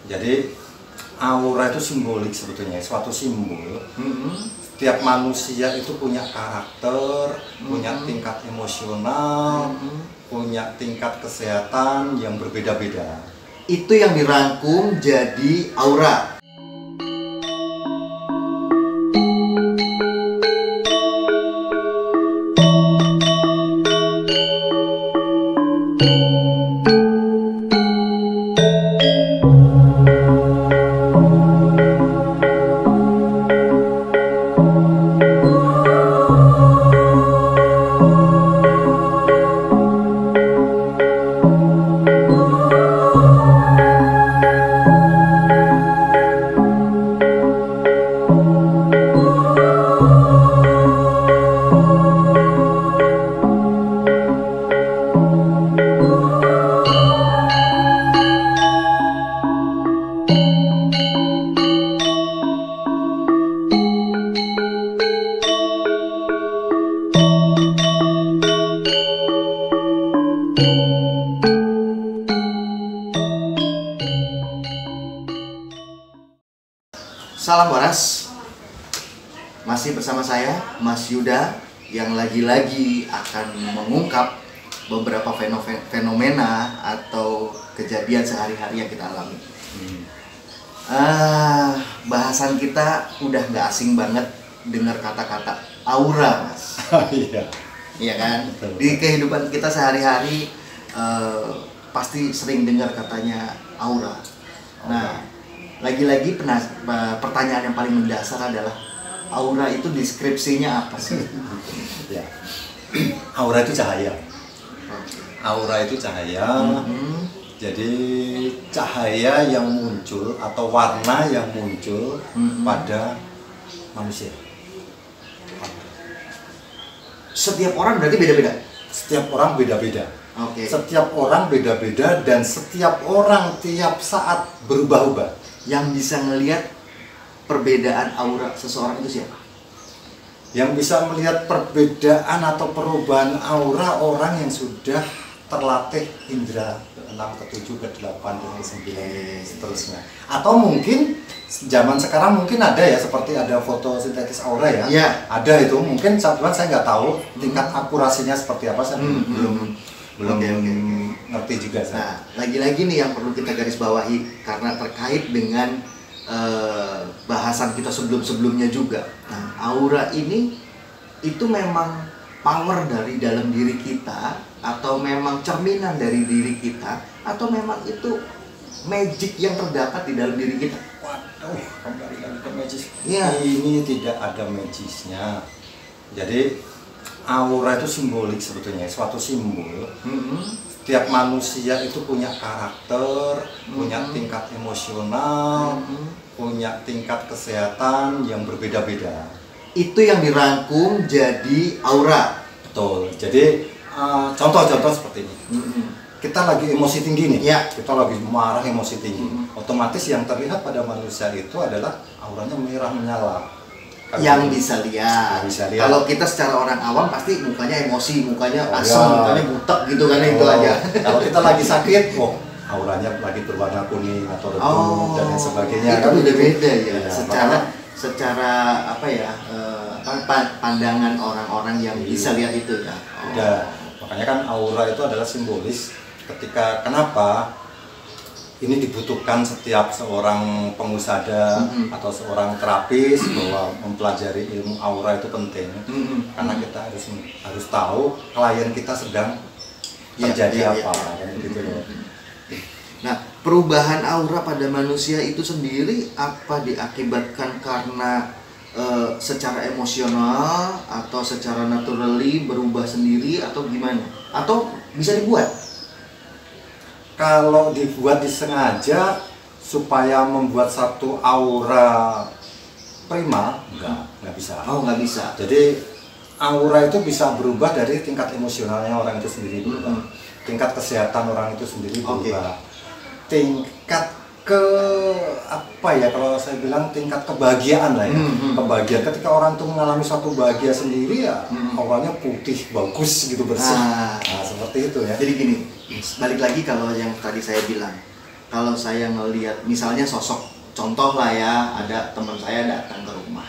Jadi aura itu simbolik sebetulnya, suatu simbol. Setiap manusia itu punya karakter, punya tingkat emosional, punya tingkat kesehatan yang berbeda-beda. Itu yang dirangkum jadi aura. Salam waras, masih bersama saya Mas Yuda yang lagi-lagi akan mengungkap beberapa fenomena atau kejadian sehari-hari yang kita alami. Bahasan kita udah nggak asing banget dengar kata-kata aura, Mas. Iya. Iya kan? Betul. Di kehidupan kita sehari-hari pasti sering dengar katanya aura. Nah, lagi-lagi pertanyaan yang paling mendasar adalah aura itu deskripsinya apa sih? Ya. Aura itu cahaya. Aura itu cahaya. Jadi cahaya yang muncul atau warna yang muncul pada manusia. Setiap orang berarti beda-beda. Setiap orang beda-beda. Oke. Setiap orang beda-beda dan setiap orang tiap saat berubah-ubah. Yang bisa ngelihat perbedaan aura seseorang itu siapa? Yang bisa melihat perbedaan atau perubahan aura orang yang sudah terlatih indera ke-6, ke-7, ke-8, ke-9, seterusnya. Atau mungkin zaman sekarang mungkin ada ya, seperti ada fotosintesis aura ya. Iya. Ada itu, mungkin cuman saya nggak tahu tingkat akurasinya seperti apa, saya belum ngerti juga saya. Nah, lagi-lagi nih yang perlu kita garis bawahi karena terkait dengan bahasan kita sebelum-sebelumnya juga. Nah, aura ini itu memang power dari dalam diri kita atau memang cerminan dari diri kita atau memang itu magic yang terdapat di dalam diri kita? Waduh, kembali lagi ke magis. Iya. Ini tidak ada magisnya. Jadi aura itu simbolik sebetulnya, suatu simbol. Setiap manusia itu punya karakter, punya tingkat emosional, punya tingkat kesehatan yang berbeda-beda. Itu yang dirangkum jadi aura. Betul. Jadi contoh-contoh seperti ini. Kita lagi emosi tinggi nih. Ya. Kita lagi marah, emosi tinggi. Otomatis yang terlihat pada manusia itu adalah auranya merah menyala. Yang bisa lihat. Bisa lihat. Kalau kita secara orang awam pasti mukanya emosi, mukanya asem, ya. mukanya butek gitu kan itu aja. Kalau kita lagi sakit, auranya lagi berwarna kuning atau redup dan lain sebagainya. Itu beda-beda ya. Ya, secara apa ya? Pandangan orang-orang yang bisa lihat itu ya. Makanya kan aura itu adalah simbolis. Kenapa? Ini dibutuhkan setiap seorang pengusada atau seorang terapis bahwa mempelajari ilmu aura itu penting. Karena kita harus tahu klien kita sedang terjadi apa. Gitu loh. Nah, perubahan aura pada manusia itu sendiri apa diakibatkan karena secara emosional atau secara naturally berubah sendiri atau gimana? Atau bisa dibuat? Kalau dibuat disengaja supaya membuat satu aura prima, nggak bisa. Oh, nggak bisa. Jadi aura itu bisa berubah dari tingkat emosionalnya orang itu sendiri berubah, tingkat kesehatan orang itu sendiri berubah, tingkat kalau saya bilang tingkat kebahagiaan lah ya. Kebahagiaan ketika orang itu mengalami suatu bahagia sendiri ya, auranya putih, bagus gitu, bersih. Nah, seperti itu ya. Jadi gini, balik lagi kalau yang tadi saya bilang, kalau saya ngelihat misalnya sosok, contoh lah ya, ada teman saya datang ke rumah,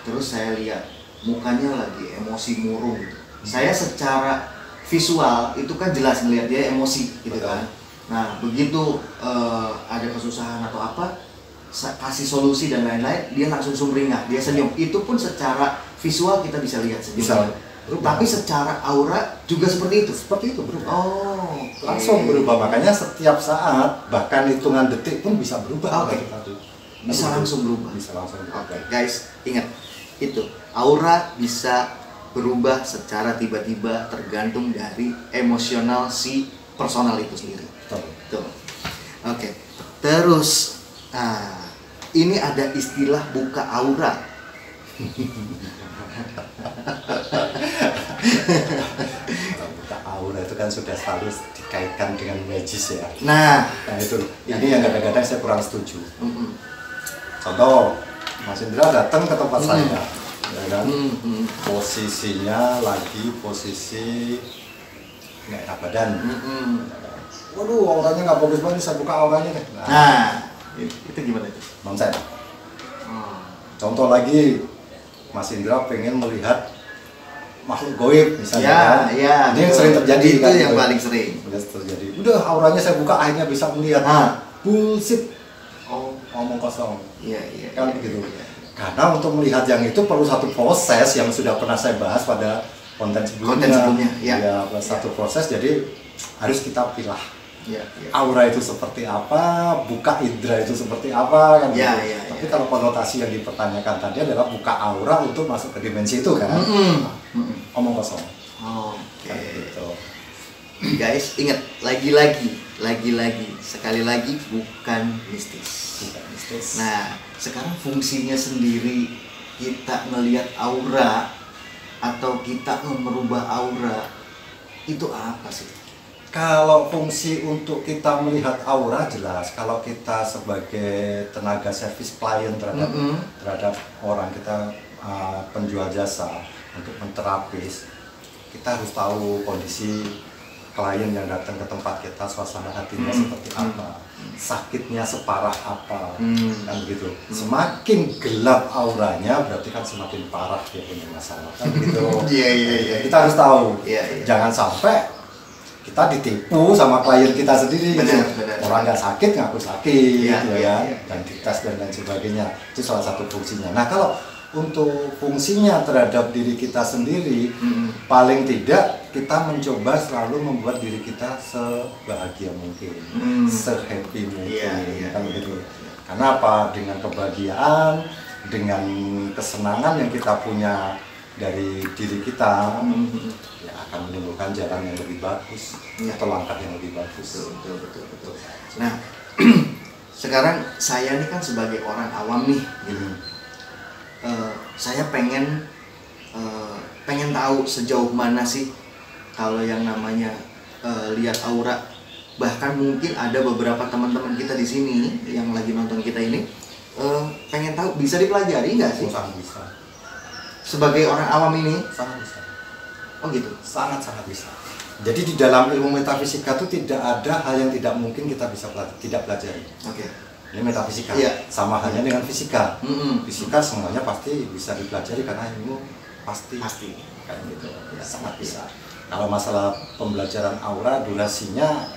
terus saya lihat mukanya lagi emosi murung gitu. Saya secara visual itu kan jelas ngelihat dia emosi gitu kan. Nah begitu ada kesusahan atau apa, kasih solusi dan lain-lain, dia langsung sumringah, dia senyum. Itu pun secara visual kita bisa lihat senyum. Tapi secara aura juga seperti itu. Seperti itu berubah. Oh, Langsung berubah. Makanya setiap saat, bahkan hitungan detik pun bisa berubah. Bisa langsung berubah. Bisa langsung berubah. Oke, guys, ingat itu. Aura bisa berubah secara tiba-tiba tergantung dari emosional si personal itu sendiri. Betul. Oke. Terus, ini ada istilah buka aura. Buka aura itu kan sudah selalu dikaitkan dengan magis ya. Nah itu ini yang kadang-kadang saya kurang setuju. Contoh, Mas Indra datang ke tempat saya, ya kan? Posisinya lagi posisi nggak enak badan. Waduh, auranya nggak bagus banget, saya buka auranya deh. Nah, itu gimana itu? Nonsen. Contoh lagi, Mas Indra pengen melihat makhluk goib misalnya kan? Ini yang sering terjadi itu kan? Yang paling sering. Terjadi. Udah auranya saya buka, akhirnya bisa melihat. Bullshit. Ngomong kosong. Iya. Kan begitu. Karena untuk melihat yang itu perlu satu proses yang sudah pernah saya bahas pada konten sebelumnya. Ya, satu proses, jadi harus kita pilah. Aura itu seperti apa, buka indra itu seperti apa kan? Tapi kalau konotasi yang dipertanyakan tadi adalah buka aura untuk masuk ke dimensi itu kan? Omong kosong. Oke. Gitu. Guys, ingat lagi-lagi sekali lagi bukan mistis. Nah, sekarang fungsinya sendiri kita melihat aura atau kita merubah aura itu apa sih? Kalau fungsi untuk kita melihat aura jelas, kalau kita sebagai tenaga servis klien terhadap orang, kita penjual jasa untuk menterapis, kita harus tahu kondisi klien yang datang ke tempat kita, suasana hatinya seperti apa, sakitnya separah apa, kan begitu. Semakin gelap auranya berarti kan semakin parah dia punya masalah, kan begitu. Kita harus tahu, jangan sampai kita ditipu sama klien kita sendiri. Orang nggak sakit ngaku sakit, dan dites dan lain sebagainya. Itu salah satu fungsinya. Nah, kalau untuk fungsinya terhadap diri kita sendiri, paling tidak kita mencoba selalu membuat diri kita sebahagia mungkin, sehappy mungkin, kan begitu. Karena apa? Dengan kebahagiaan, dengan kesenangan yang kita punya dari diri kita, ya akan menimbulkan jalan yang lebih bagus, atau langkah yang lebih bagus. Betul. Nah, sekarang saya ini kan sebagai orang awam nih, gitu. Saya pengen tahu sejauh mana sih kalau yang namanya lihat aura. Bahkan mungkin ada beberapa teman-teman kita di sini yang lagi nonton kita ini pengen tahu, bisa dipelajari nggak sih? Sangat bisa. Sebagai orang awam ini? Sangat bisa. Oh gitu? Sangat bisa. Jadi di dalam ilmu metafisika itu tidak ada hal yang tidak mungkin kita bisa tidak pelajari. Ini metafisika, sama halnya dengan fisika. Fisika semuanya pasti bisa dipelajari karena ilmu pasti kayak gitu. Sangat bisa. Kalau masalah pembelajaran aura, durasinya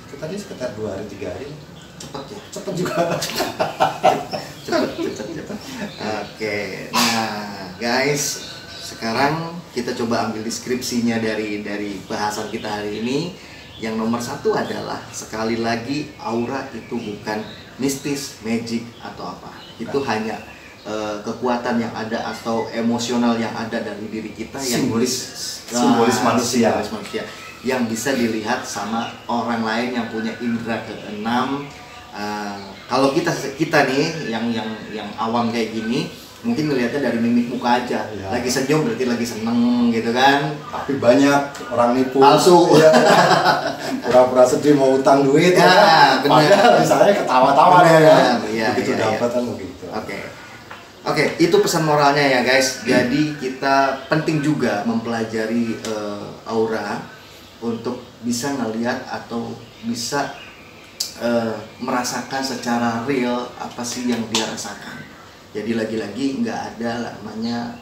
itu tadi sekitar 2 hari 3 hari. Cepat juga. Cepat. Oke. Nah, guys, sekarang kita coba ambil deskripsinya dari bahasan kita hari ini. Yang nomor 1 adalah, sekali lagi, aura itu bukan mistis, magic atau apa. Itu hanya kekuatan yang ada atau emosional yang ada dari diri kita, simbolis manusia yang bisa dilihat sama orang lain yang punya indera keenam. Kalau kita nih yang awam kayak gini, mungkin ngelihatnya dari mimik muka aja. Lagi senyum berarti lagi seneng gitu kan. Tapi banyak orang nipu palsu. Pura-pura sedih mau utang duit padahal misalnya ketawa-tawa begitu dapatan begitu. Oke, itu pesan moralnya ya guys. Jadi kita penting juga mempelajari aura untuk bisa ngelihat atau bisa merasakan secara real apa sih yang dia rasakan. Jadi lagi-lagi nggak ada namanya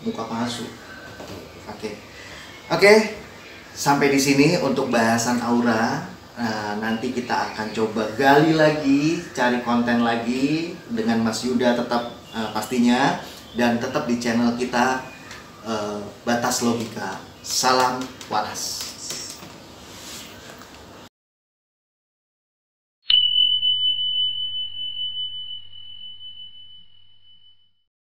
muka palsu. Oke, sampai di sini untuk bahasan aura. Nanti kita akan coba gali lagi, cari konten lagi dengan Mas Yuda tetap pastinya, dan tetap di channel kita Batas Logika. Salam waras.